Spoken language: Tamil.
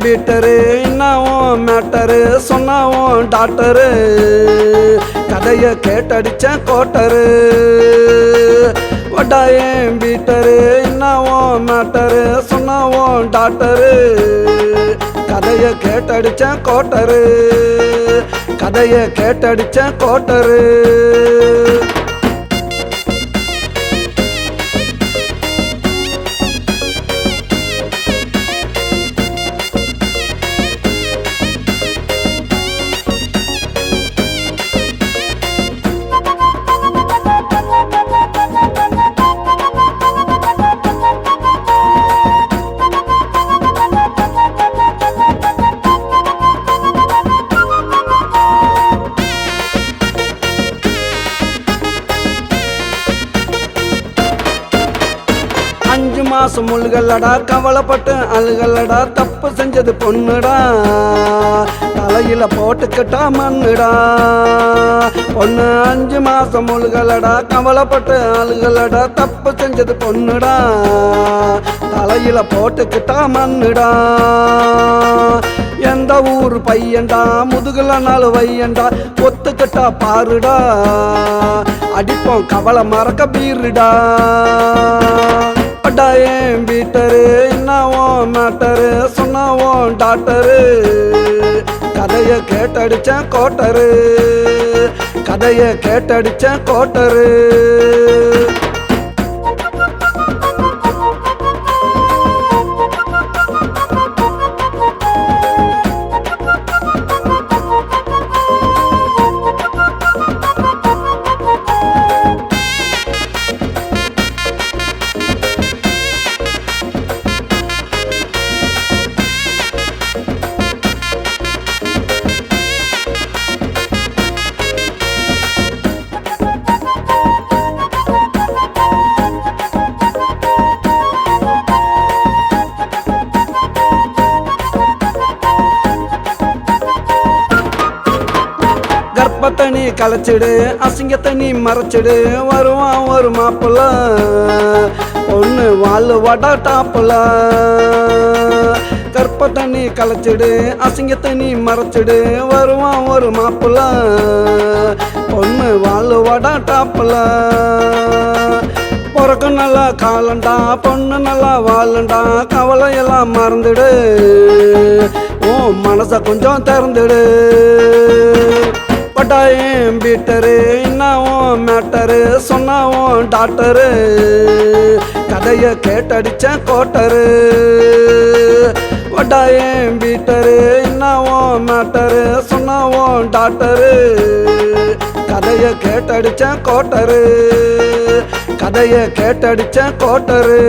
பீட்டரு என்னவும் மேட்டரு சொன்னாவும் டாக்டரு கதைய கேட்டடிச்ச கோட்டரு வட்டாயம் பீட்டரு என்னவும் மேட்டரு சொன்னாவும் டாக்டரு கதைய கேட்டடிச்ச கோட்டரு கதைய கேட்டடிச்ச கோட்டரு அஞ்சு மாசம் முழுகல்லடா கவலைப்பட்டு அழுகல்லடா தப்பு செஞ்சது பொண்ணுடா தலையில போட்டுக்கிட்டா மண்ணுடா பொண்ணு 5 மாசம் முழுகல்லடா கவலைப்பட்டு அழுகல்லடா தப்பு செஞ்சது பொண்ணுடா தலையில போட்டுக்கிட்டா மண்ணுடா எந்த ஊர் பையன்டா முதுகுல நாலு வையண்டா ஒத்துக்கிட்டா பாருடா அடிப்போம் கவலை மறக்க பீருடா வட்டாயம் பீட்டரு என்னவும் மேட்டரு சொன்னாவும் டாக்டரு கதைய கேட்டடிச்ச கோட்டரு கதைய கேட்டடிச்ச கோட்டரு கர்ப்பத்தனி கலைச்சிடு அசிங்கத்தனி மறைச்சிடு வருவான் ஒரு மாப்பிள்ள பொண்ணு வாழ் வடா டாப்புல கர்ப்பத்தனி கலைச்சிடு அசிங்கத்தனி மறைச்சிடு வருவான் ஒரு மாப்பிள்ள பொண்ணு வாழ் வடா டாப்புல பிறக்கு நல்லா காலண்டா பொண்ணு நல்லா வாழண்டா கவலையெல்லாம் மறந்துடு ஓ மனச கொஞ்சம் திறந்துடு வட்டாயம் பீட்டரு என்னவும் மேட்டரு சொன்னாவும் டாக்டரு கதைய கேட்டடிச்ச கோட்டரு வட்டாயம் பீட்டரு என்னவும் மேட்டரு சொன்னாவும் டாக்டரு கதைய கேட்டடிச்ச கோட்டரு கதைய கேட்டடிச்ச கோட்டரு